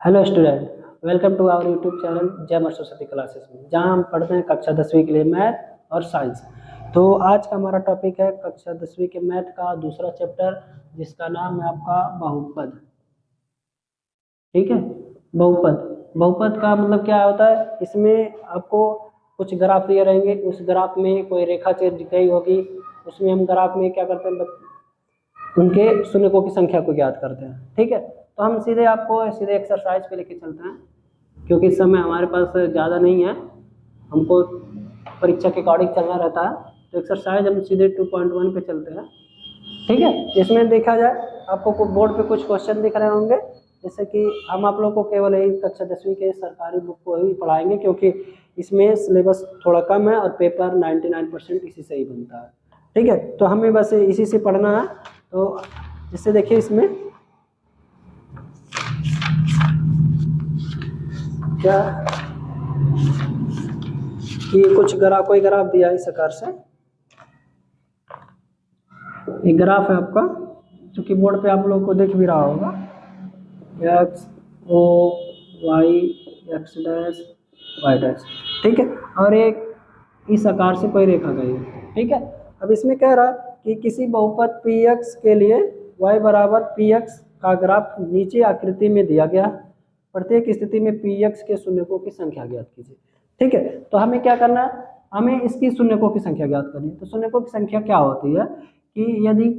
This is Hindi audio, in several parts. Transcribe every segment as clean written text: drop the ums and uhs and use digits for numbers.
Hello student, welcome to our YouTube channel Jai Maa Saraswati classes में, जहां हम पढ़ते हैं कक्षा 10वीं के लिए मैथ और साइंस। तो आज का हमारा टॉपिक है कक्षा 10वीं के मैथ का दूसरा चैप्टर, जिसका नाम है आपका बहुपद। ठीक है, बहुपद। बहुपद का मतलब क्या होता है? इसमें आपको कुछ ग्राफ दिए रहेंगे, उस ग्राफ में कोई रेखा दी गई होगी, उसमें हम ग्राफ में क्या करते हैं, उनके शून्यकों की संख्या को ज्ञात करते हैं। ठीक है, तो हम सीधे एक्सरसाइज पे लेके चलते हैं, क्योंकि इस समय हमारे पास ज़्यादा नहीं है, हमको परीक्षा के अकॉर्डिंग चलना रहता है। तो एक्सरसाइज हम सीधे 2.1 पे चलते हैं। ठीक है, इसमें देखा जाए आपको बोर्ड पे कुछ क्वेश्चन दिख रहे होंगे, जैसे कि हम आप लोग को केवल यही कक्षा 10वीं के सरकारी बुक को ही पढ़ाएंगे, क्योंकि इसमें सिलेबस थोड़ा कम है और पेपर 99% इसी से ही बनता है। ठीक है, तो हमें बस इसी से पढ़ना है। तो जैसे देखिए इसमें क्या कि कुछ कोई ग्राफ दिया है इस आकार से। एक ग्राफ है आपका, जो कि बोर्ड पे आप लोग को दिख भी रहा होगा, x o y x dash y dash. ठीक है, और एक इस आकार से कोई रेखा गई है। ठीक है, अब इसमें कह रहा है कि किसी बहुपद पी एक्स के लिए y बराबर पी एक्स का ग्राफ नीचे आकृति में दिया गया, प्रत्येक स्थिति में पी एक्स के शून्यकों की संख्या ज्ञात कीजिए। ठीक है, तो हमें क्या करना है, हमें इसकी शून्यकों की संख्या ज्ञात करनी है। तो शून्यकों की संख्या क्या होती है कि यदि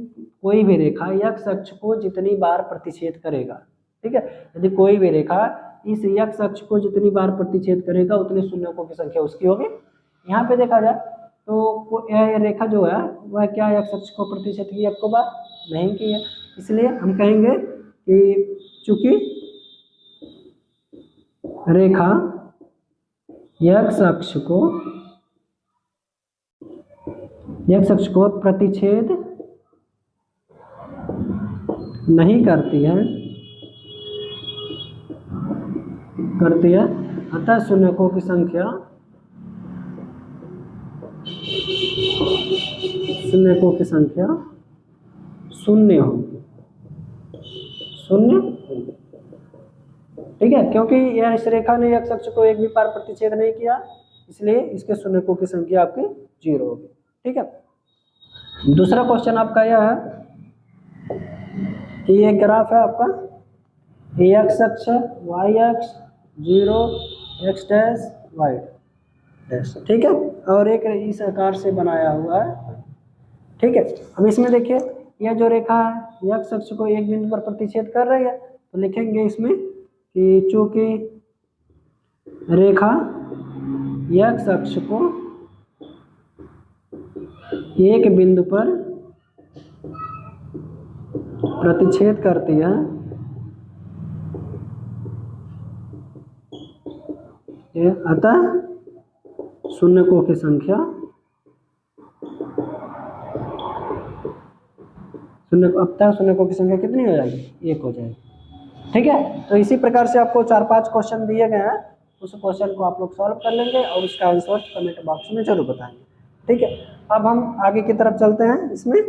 कोई भी रेखा x अक्ष को जितनी बार प्रतिच्छेद करेगा, ठीक है, यदि कोई भी रेखा इस x अक्ष को जितनी बार प्रतिच्छेद करेगा उतने शून्यकों की संख्या उसकी होगी। यहाँ पे देखा जाए तो यह रेखा जो है वह क्या x अक्ष को प्रतिच्छेद की आपको बार नहीं की है, इसलिए हम कहेंगे कि चूंकि रेखा x अक्ष को प्रतिच्छेद नहीं करती है, अतः शून्यकों की संख्या शून्य होगी, शून्य। ठीक है, क्योंकि यह इस रेखा ने x अक्ष को एक भी बार प्रतिच्छेद नहीं किया, इसलिए इसके शून्यकों की संख्या आपकी 0 होगी। ठीक है, दूसरा क्वेश्चन आपका यह है कि ये ग्राफ है आपका x अक्ष y अक्ष 0 x डैश y डैश। ठीक है, और एक इस आकार से बनाया हुआ है। ठीक है, अब इसमें देखिए यह जो रेखा है x अक्ष को एक बिंदु पर प्रतिच्छेद कर रही है, तो लिखेंगे इसमें कि चूंकि रेखा x अक्ष को एक बिंदु पर प्रतिच्छेद करती है, अतः शून्यकों की संख्या शून्यकों की संख्या कितनी हो जाएगी? 1 हो जाएगी। ठीक है, तो इसी प्रकार से आपको 4-5 क्वेश्चन दिए गए हैं, उस क्वेश्चन को आप लोग सॉल्व कर लेंगे और उसका आंसर कमेंट बॉक्स में जरूर बताएंगे। ठीक है, अब हम आगे की तरफ चलते हैं। इसमें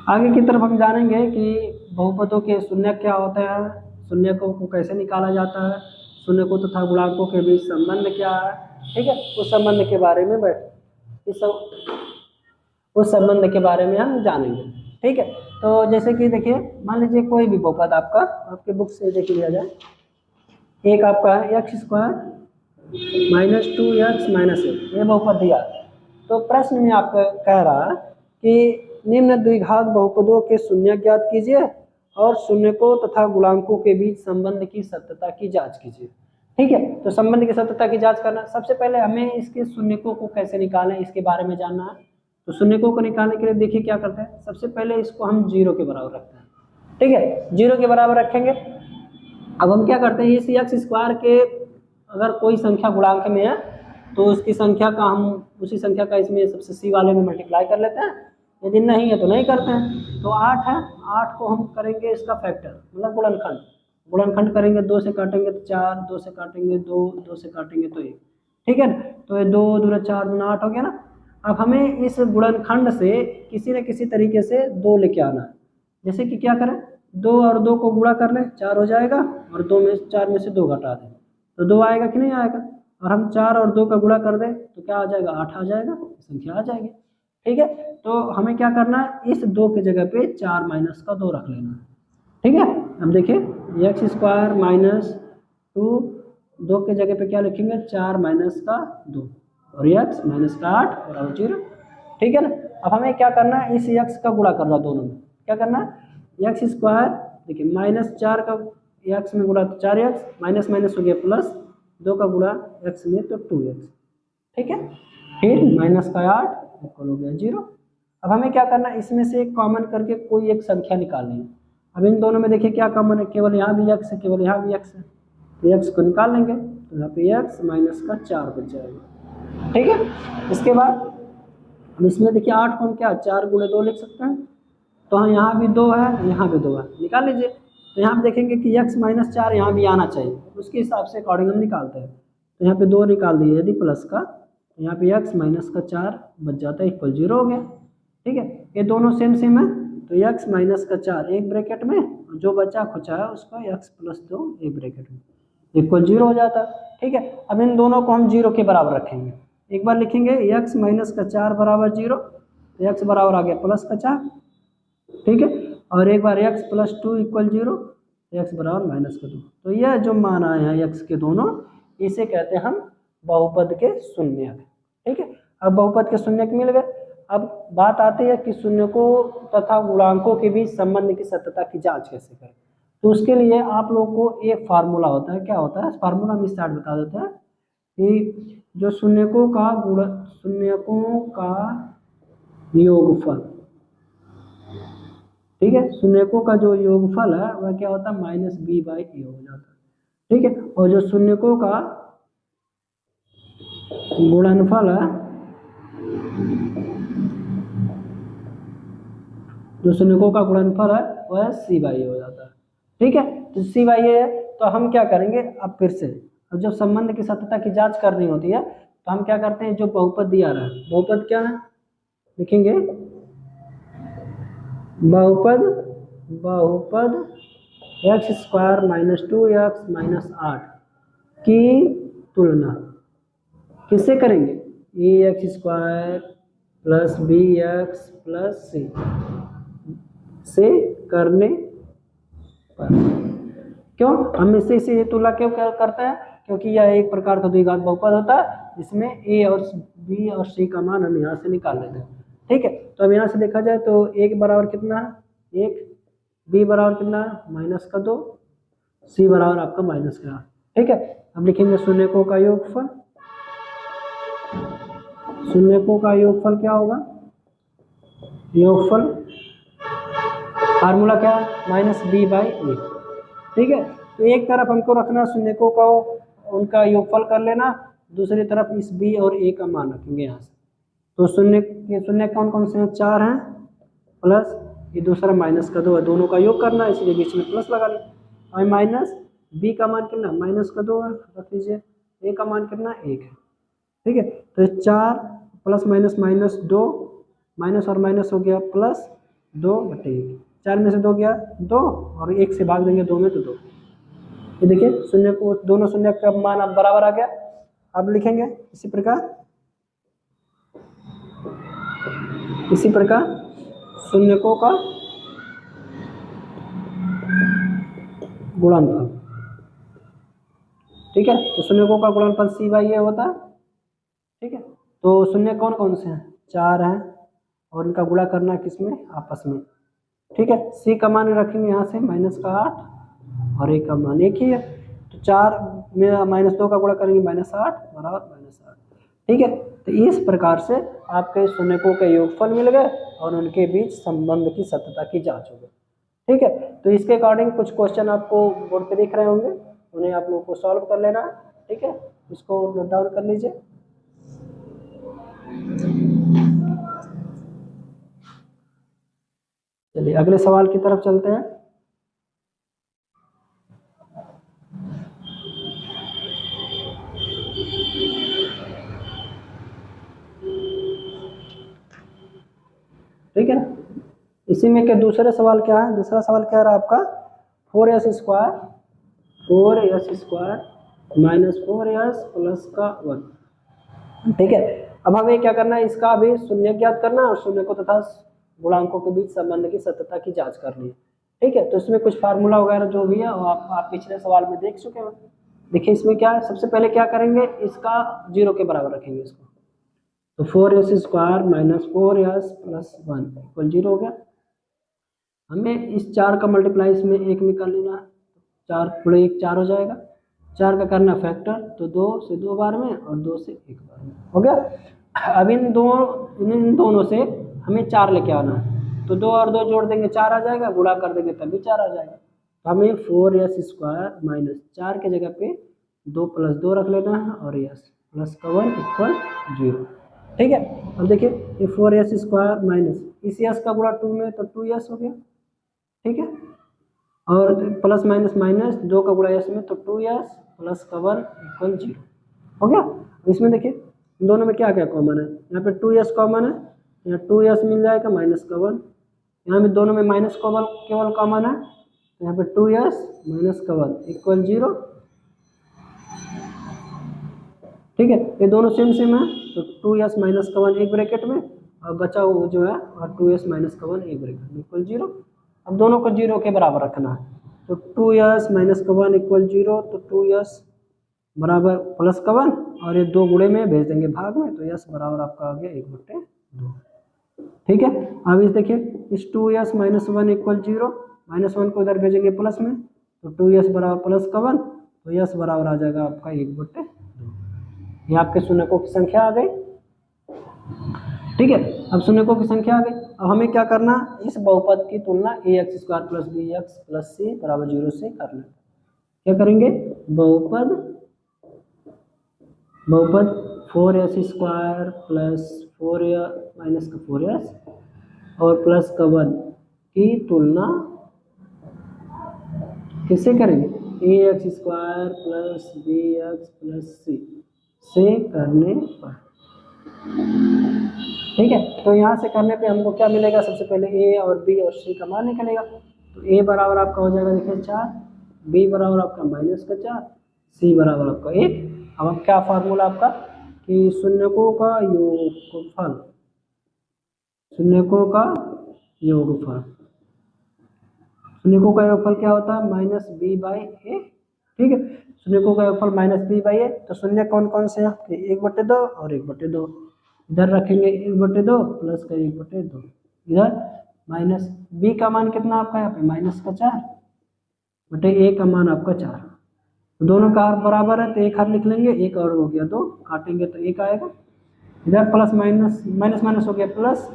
आगे की तरफ हम जानेंगे कि बहुपदों के शून्य क्या होते हैं, शून्यकों को कैसे निकाला जाता है, शून्यकों तथा गुणांकों के बीच संबंध क्या है। ठीक है, उस संबंध के बारे में उस संबंध के बारे में हम जानेंगे। ठीक है, तो जैसे कि देखिए मान लीजिए कोई भी बहुपद आपके बुक से देख लिया जाए, एक आपका x स्क्वायर -2x -1 ये बहुपद दिया, तो प्रश्न में आपका कह रहा कि निम्न द्विघात बहुपदों के शून्य ज्ञात कीजिए और शून्यकों तथा गुणांकों के बीच संबंध की सत्यता की जांच कीजिए। ठीक है, तो संबंध की सत्यता की जांच करना, सबसे पहले हमें इसके शून्यकों को कैसे निकालें इसके बारे में जानना है। तो शून्यकों को निकालने के लिए देखिए क्या करते हैं, सबसे पहले इसको हम 0 के बराबर रखते हैं। ठीक है, 0 के बराबर रखेंगे। अब हम क्या करते हैं, इस x स्क्वायर के अगर कोई संख्या गुणांक में है तो उसकी संख्या का हम उसी संख्या का इसमें सबसे सी वाले में मल्टीप्लाई कर लेते हैं, यदि नहीं है तो नहीं करते हैं। तो 8 है, 8 को हम करेंगे इसका फैक्टर मतलब गुणनखंड करेंगे, 2 से काटेंगे तो 4, 2 से काटेंगे 2, 2 से काटेंगे तो 1। ठीक है ना, तो ये 2 दूना 4 दूना 8 हो गया ना। अब हमें इस गुणनखंड से किसी न किसी तरीके से 2 लेके आना है। जैसे कि क्या करें, 2 और 2 को गुणा कर लें, 4 हो जाएगा, और 4 में से 2 घटा दें तो 2 आएगा कि नहीं आएगा। और हम 4 और 2 का गुणा कर दें तो क्या आ जाएगा, 8 आ जाएगा, संख्या आ जाएगी। ठीक है, तो हमें क्या करना है, इस 2 की जगह पे 4 माइनस का 2 रख लेना है। ठीक है, अब देखिए एक्स स्क्वायर माइनस 2, 2 की जगह पे क्या लिखेंगे, 4 माइनस का 2, और एक्स माइनस का 8 और 0। ठीक है ना। अब हमें क्या करना है, इस एक्स का गुणा करना दोनों में। क्या करना है, एक्स स्क्वायर, देखिए माइनस 4 का एक्स में गुणा तो 4x, माइनस माइनस हो गया प्लस 2 का गुणा एक्स में तो 2x। ठीक है, फिर माइनस का 8 इक्वल हो गया 0। अब हमें क्या करना है, इसमें से एक कॉमन करके कोई एक संख्या निकालनी है। अब इन दोनों में देखिए क्या कॉमन है, केवल यहाँ भी x है, केवल यहाँ भी x है, तो x को निकाल लेंगे तो यहाँ पे x माइनस का 4 बच जाएगा। ठीक है, इसके बाद अब इसमें देखिए 8 को हम क्या 4 गुणे 2 लिख सकते हैं, तो हाँ यहाँ भी 2 है, यहाँ भी 2 है, निकाल लीजिए। तो यहाँ पे देखेंगे कि x माइनस 4 यहाँ भी आना चाहिए, उसके हिसाब से अकॉर्डिंग हम निकालते हैं। तो यहाँ पे 2 निकाल दिए यदि प्लस का, तो यहाँ पे x माइनस का 4 बच जाता है, इक्वल 0 हो गया। ठीक है, ये दोनों सेम सेम है, तो x माइनस का 4 एक ब्रैकेट में, और जो बचा खुचा है उसको x प्लस 2 एक ब्रैकेट में, इक्वल 0 हो जाता है। ठीक है, अब इन दोनों को हम 0 के बराबर रखेंगे। एक बार लिखेंगे x माइनस का 4 बराबर 0, तो x बराबर आ गया प्लस का 4। ठीक है, और एक बार x प्लस 2 इक्वल 0, एक्स बराबर माइनस का 2। तो यह जो मान आए हैं x के दोनों, इसे कहते हैं हम बहुपद के शून्यक। ठीक है, अब बहुपद के शून्यक मिल गए। अब बात आती है कि शून्यकों तथा गुणांकों के बीच संबंध की सत्यता की जांच कैसे करें। तो उसके लिए आप लोगों को एक फार्मूला होता है, क्या होता है फार्मूला, हम स्टार्ट बता देते हैं कि जो शून्यकों का योगफल, ठीक है, शून्यकों का जो योगफल है वह क्या होता है, माइनस बी बाई ए हो जाता है। ठीक है, और जो शून्यकों का गुणनफल है, जो शून्यकों का गुणनफल है वह सी बाई ए हो जाता है। ठीक है, तो सी बाई ए है, तो हम क्या करेंगे, अब फिर से अब जब संबंध की सत्यता की जांच करनी होती है तो हम क्या करते हैं, जो बहुपद दिया रहा है, बहुपद क्या है, लिखेंगे बहुपद x square minus 2x minus 8 की तुलना किससे करेंगे, A X square plus B X plus C से करने पर। क्यों हम इसे तुलना क्यों करते हैं, क्योंकि यह एक प्रकार का द्विघात बहुपद होता है जिसमें ए और बी और सी का मान हम यहाँ से निकाल लेते हैं। ठीक है, तो अब यहाँ से देखा जाए तो ए के बराबर कितना है, 1, बी बराबर कितना है माइनस का 2, सी बराबर आपका माइनस का 8। ठीक है, अब लिखेंगे शून्यकों का योगफल, शून्यकों का योगफल क्या होगा, योगफल फार्मूला क्या है, माइनस बी बाई ए। ठीक है, तो एक तरफ हमको रखना शून्यकों का उनका योगफल कर लेना, दूसरी तरफ इस बी और ए का मान रखेंगे यहाँ से। तो शून्य कौन कौन से हैं, 4 हैं, प्लस ये दूसरा माइनस का 2 है, दोनों का योग करना है इसलिए बीच में प्लस लगा लिया। और माइनस बी का मान कितना, माइनस का 2 है, रख लीजिए, ए का मान कितना 1 है। ठीक है, तो 4 प्लस माइनस माइनस 2, माइनस और माइनस हो गया प्लस 2/1, 4 में से 2 गया 2, और 1 से भाग देंगे 2 में तो 2। ये देखिए शून्य को दोनों शून्य का मान अब बराबर आ गया। अब लिखेंगे इसी प्रकार शून्यकों का गुणनफल। ठीक है, तो शून्यकों का गुणनफल सी बाई ए होता है। ठीक है, तो शून्य कौन कौन से हैं, 4 हैं, और इनका गुणा करना है किसमें, आपस में। ठीक है, सी का मान रखेंगे यहाँ से माइनस का 8, और ए का मान 1 ही है, तो 4 में माइनस 2 का गुणा करेंगे -8 बराबर -8। ठीक है, तो इस प्रकार से आपके शून्यकों के योगफल मिल गए और उनके बीच संबंध की सत्यता की जांच हो गई। ठीक है, तो इसके अकॉर्डिंग कुछ क्वेश्चन आपको बोर्ड पे दिख रहे होंगे, उन्हें आप लोगों को सॉल्व कर लेना है। ठीक है, इसको नोट डाउन कर लीजिए। चलिए अगले सवाल की तरफ चलते हैं। ठीक है। इसी में के दूसरा सवाल क्या है, दूसरा सवाल क्या रहा आपका 4s² माइनस 4s प्लस का 1। ठीक है, अब हमें क्या करना है, इसका अभी शून्य ज्ञात करना है और शून्य को तथा गुणांकों के बीच संबंध की सत्यता की जांच करनी है। ठीक है, तो इसमें कुछ फार्मूला वगैरह जो भी है वो आप पिछले सवाल में देख चुके हो। देखिए इसमें क्या है, सबसे पहले क्या करेंगे, इसका 0 के बराबर रखेंगे इसको, तो 4s² minus 4s plus 1 equal 0 हो गया। हमें इस 4 का मल्टीप्लाई इसमें 1 में कर लेना है, 4 गुणे 1 4 हो जाएगा, 4 का करना फैक्टर, तो 2 से 2 बार में और 2 से 1 बार में हो गया। अब इन दोनों से हमें 4 लेके आना है, तो 2 और 2 जोड़ देंगे 4 आ जाएगा, गुणा कर देंगे तभी 4 आ जाएगा। तो हमें 4s² माइनस 4 के जगह पे 2 प्लस 2 रख लेना है और s प्लस का 1 इक्वल 0। ठीक है, अब देखिए ये 4s² माइनस इस s का गुणा 2 में तो 2s हो गया। ठीक है, और प्लस माइनस माइनस 2 का गुणा s में तो 2s प्लस का 1 इक्वल 0 हो गया। इसमें देखिए दोनों में क्या क्या कॉमन है, यहाँ पे 2s कॉमन है, यहाँ 2s मिल जाएगा माइनस का 1, यहाँ में दोनों में माइनस केवल कॉमन है, तो यहाँ पे 2s माइनस का 1 इक्वल 0। ठीक है, ये दोनों सेम सेम है, तो 2s माइनस का 1 एक ब्रैकेट में और बचा हुआ जो है और 2s माइनस का 1 एक ब्रैकेट में इक्वल 0। अब दोनों को 0 के बराबर रखना है, तो 2s माइनस का 1 इक्वल 0, तो 2s बराबर प्लस का 1 और ये 2 गुणे में भेज देंगे भाग में, तो s बराबर आपका आ गया 1/2। ठीक है, अब इस देखिए इस 2s माइनस 1 इक्वल 0, माइनस 1 को इधर भेजेंगे प्लस में, तो 2s बराबर प्लस का 1, तो s बराबर आ जाएगा आपका 1/2। ये आपके शून्यकों की संख्या आ गई। ठीक है, अब शून्यकों की संख्या आ गई। अब हमें क्या करना, इस बहुपद की तुलना ax² plus bx plus c बराबर 0 से करना। क्या करेंगे, बहुपद 4s² प्लस 4 माइनस का 4s और प्लस का 1 की तुलना किससे करेंगे, ax² plus bx plus c से करने पर। ठीक है, तो यहाँ से करने पे हमको क्या मिलेगा, सबसे पहले a और b और c का मान निकलेगा, तो a बराबर आपका हो जाएगा देखिए 4, b बराबर आपका माइनस का 4, c बराबर आपका 1। अब क्या फार्मूला आपका कि शून्यकों का योगफल, शून्यकों का योगफल, शून्यकों का योगफल क्या होता है, माइनस b बाई a। ठीक है, शून्यकों का योगफल माइनस b बाई a, तो शून्य कौन कौन से हैं, 1/2 और 1/2, इधर रखेंगे 1/2 प्लस का 1/2, इधर माइनस b का मान कितना आपका यहाँ पे माइनस का 4 बटे a का मान आपका 4, तो दोनों का हार बराबर है तो एक हार लिख लेंगे, एक और हो गया 2, काटेंगे तो 1 आएगा, इधर प्लस माइनस माइनस माइनस हो गया प्लस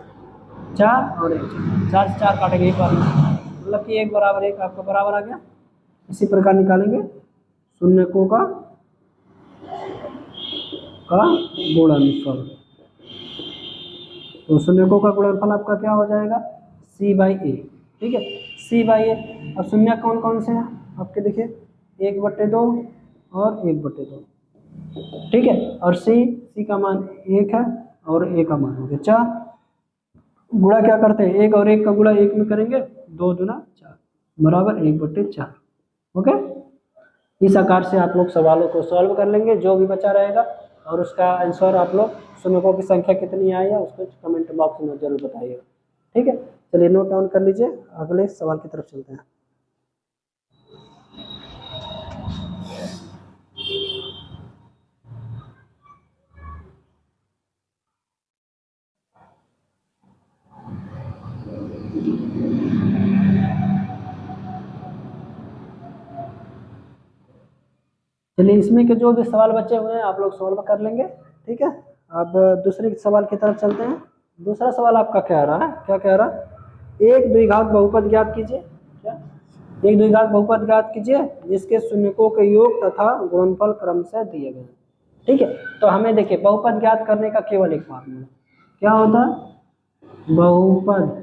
4 और 1, 4 से 4 काटेंगे एक बार में, मतलब कि 1 बराबर 1 आपका बराबर आ गया। इसी प्रकार निकालेंगे शून्यकों का गुणनफल, तो शून्यकों का गुणनफल आपका क्या हो जाएगा, c बाई ए। ठीक है, c बाई ए। अब शून्य कौन कौन से हैं आपके, देखिए 1/2 और 1/2। ठीक है, और c का मान 1 है और a का मान हो गया 4। गुणा क्या करते हैं, 1 और 1 का गुणा 1 में करेंगे, 2 दूना 4 बराबर 1/4। ओके, इस आकार से आप लोग सवालों को सॉल्व कर लेंगे, जो भी बचा रहेगा, और उसका आंसर आप लोग शून्यकों की संख्या कितनी आई है उसको कमेंट बॉक्स में जरूर बताइएगा। ठीक है, चलिए नोट डाउन कर लीजिए, अगले सवाल की तरफ चलते हैं। चलिए इसमें के जो भी सवाल बचे हुए हैं आप लोग सॉल्व कर लेंगे। ठीक है, अब दूसरे सवाल की तरफ चलते हैं। दूसरा सवाल आपका क्या रहा है, क्या कह रहा है, एक द्विघात बहुपद ज्ञात कीजिए। क्या, एक द्विघात बहुपद ज्ञात कीजिए जिसके शून्यकों के योग तथा गुणनफल क्रमशः दिए गए। ठीक है, तो हमें देखिए बहुपद ज्ञात करने का केवल एक फार्मूला क्या होता है, बहुपद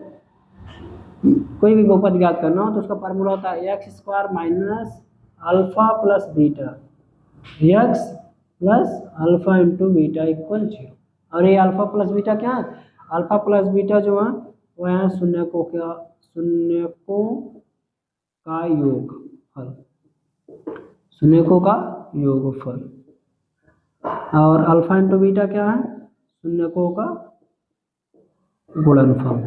कोई भी बहुपद ज्ञात करना हो तो उसका फार्मूला होता है x² minus alpha plus beta x plus alpha into beta equal 0। और ये अल्फा प्लस बीटा क्या है, अल्फा प्लस बीटा जो है वो है शून्यकों का योगफल, शून्यकों का योगफल। और अल्फा इंटू बीटा क्या है? शून्यकों का गुणनफल।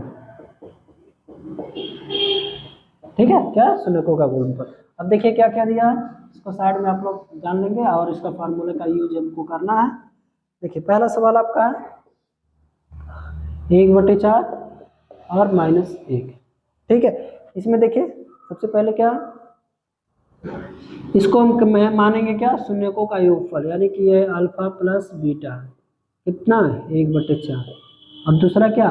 ठीक है, क्या? शून्यकों का गुणनफल। अब देखिए क्या क्या दिया है, इसको साइड में आप लोग जान लेंगे और इसका फार्मूले का यूज हमको करना है। देखिए पहला सवाल आपका है 1/4 और -1। ठीक है, इसमें देखिए सबसे पहले क्या, इसको हम मानेंगे क्या? शून्यकों का योगफल, यानी कि ये अल्फा प्लस बीटा कितना है? 1/4। और दूसरा क्या?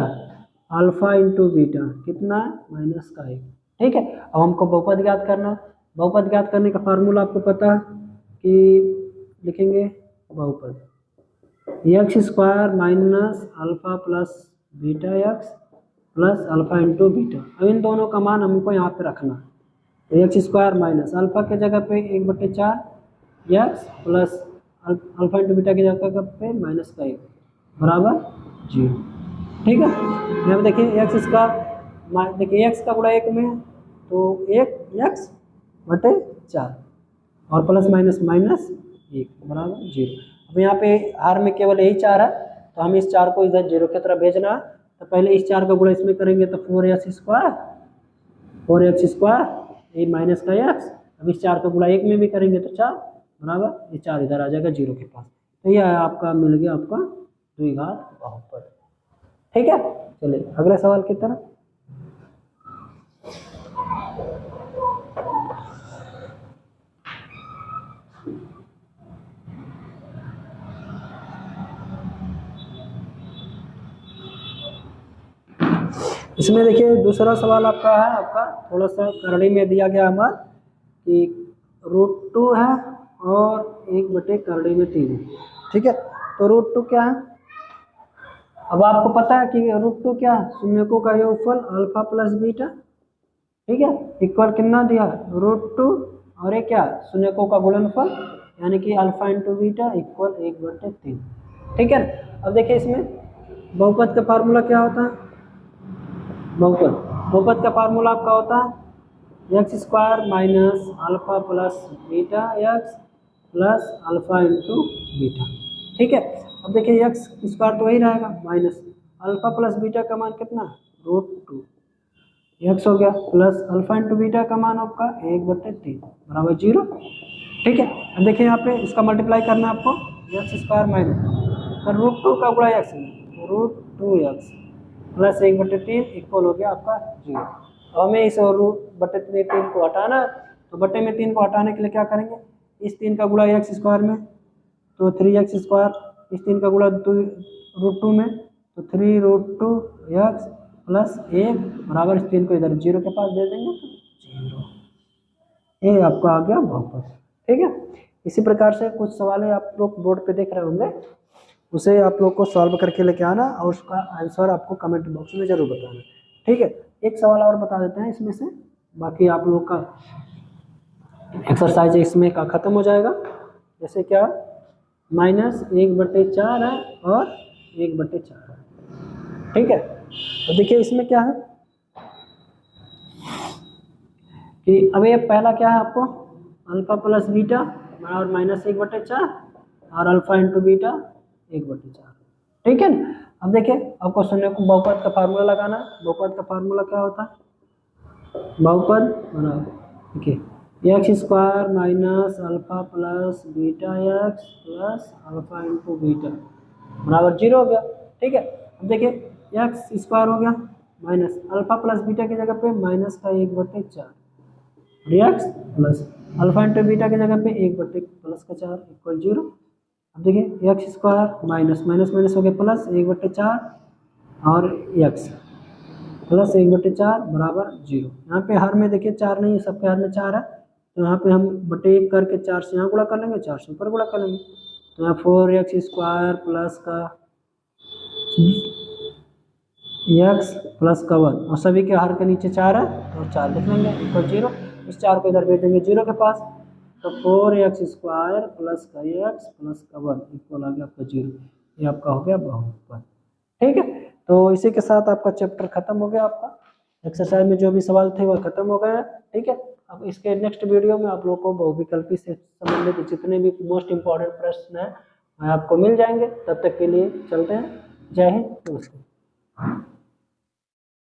अल्फा इंटू बीटा कितना है? -1। ठीक है, अब हमको बहुपद ज्ञात करना है। बहुपद ज्ञात करने का फार्मूला आपको पता है कि लिखेंगे बहुपद x² minus alpha plus beta x plus alpha into beta. अब इन दोनों का मान हमको यहाँ पे रखना है, तो x² माइनस अल्फा के जगह पे 1/4 x plus alpha into beta की जगह पे -1 बराबर 0। ठीक है, यहाँ पे देखिए x², देखिए x का गुणा 1 में है तो 1x/4 और प्लस माइनस -1 बराबर 0। अब यहाँ पे r में केवल यही 4 है, तो हम इस 4 को इधर 0 की तरफ भेजना है। तो पहले इस 4 का गुणा इसमें करेंगे तो 4x², ये माइनस का x। अब इस 4 का गुणा 1 में भी करेंगे तो 4 बराबर, ये 4 इधर आ जाएगा 0 के पास। तो यह आपका मिल गया आपका द्विघात बहुपद। ठीक है, चलिए अगले सवाल की तरफ। इसमें देखिए दूसरा सवाल आपका है, आपका थोड़ा सा करड़ी में दिया गया हमारा कि √2 है और 1/3 है। ठीक है, तो √2 क्या है? अब आपको पता है कि √2 क्या है? शून्यकों का योगफल अल्फा प्लस बीटा। ठीक है, इक्वल कितना दिया? √2 और ये क्या? शून्यकों का गुणनफल, यानी कि अल्फा इंटू बीटा इक्वल 1/3। ठीक है, अब देखिए इसमें बहुपद का फार्मूला क्या होता है? बहुपद का फार्मूला आपका होता है x² minus alpha plus beta x plus alpha into beta. ठीक है, अब देखिए x² तो वही रहेगा माइनस अल्फा प्लस बीटा का मान कितना? √2 x हो गया प्लस अल्फा इंटू बीटा का मान आपका 1/3 बराबर 0। ठीक है, अब देखिए यहाँ पे इसका मल्टीप्लाई करना है आपको, x² माइनस √2 का गुणा x √2x प्लस 1/3 इक्वल हो गया आपका 0। अब हमें इस √3 को हटाना है, तो बटे में 3 को हटाने के लिए क्या करेंगे? इस 3 का गुणा x² में तो 3x², इस 3 का गुणा √2 में तो 3√2x प्लस 1 बराबर, इस 3 को इधर 0 के पास दे देंगे तो 0। ये आपका आ गया बहुपद। ठीक है, इसी प्रकार से कुछ सवाल आप लोग बोर्ड पे देख रहे होंगे, उसे आप लोग को सॉल्व करके लेके आना और उसका आंसर आपको कमेंट बॉक्स में जरूर बताना। ठीक है, एक सवाल और बता देते हैं इसमें से, बाकी आप लोग का एक्सरसाइज इसमें का ख़त्म हो जाएगा। जैसे क्या -1/4 है और 1/4 है। ठीक है, तो देखिए इसमें क्या है कि अब ये पहला क्या है आपको अल्फा प्लस बीटा और -1/4 और अल्फा इंटू बीटा 1/4। ठीक है ना, अब देखिए आपको शून्य को बहुपद का फार्मूला लगाना है। बहुपद का फार्मूला क्या होता है? बहुपद बराबर देखिए x² minus alpha plus beta x plus alpha into beta बराबर 0 हो गया। ठीक है, अब देखिए x² हो गया माइनस अल्फा प्लस बीटा की जगह पे माइनस का 1/4 x plus alpha into beta की जगह पे 1/+4 इक्वल 0। अब देखिए x² माइनस माइनस माइनस हो गया प्लस 1/4 और x प्लस 1/4 बराबर 0। यहाँ पे हर में देखिए 4 नहीं है, सबके हर में 4 है, तो यहाँ पे हम बटे 1 करके 4 से यहाँ गुणा कर लेंगे, 4 से ऊपर गुणा कर लेंगे, तो यहाँ 4x² प्लस का x प्लस का 1 और सभी के हर के नीचे 4 है तो 4 लिख लेंगे इक्वल 0। इस 4 को इधर भेज देंगे 0 के पास, तो 4x² प्लस का x प्लस का 1 इक्वल आ गया आपका 0। ये आपका हो गया बहुपद। ठीक है, तो इसी के साथ आपका चैप्टर खत्म हो गया, आपका एक्सरसाइज में जो भी सवाल थे वो खत्म हो गए हैं। ठीक है, अब इसके नेक्स्ट वीडियो में आप लोग को बहुविकल्पी से संबंधित जितने भी मोस्ट इम्पॉर्टेंट प्रश्न हैं वह आपको मिल जाएंगे। तब तक के लिए चलते हैं। जय हिंद, नमस्ते।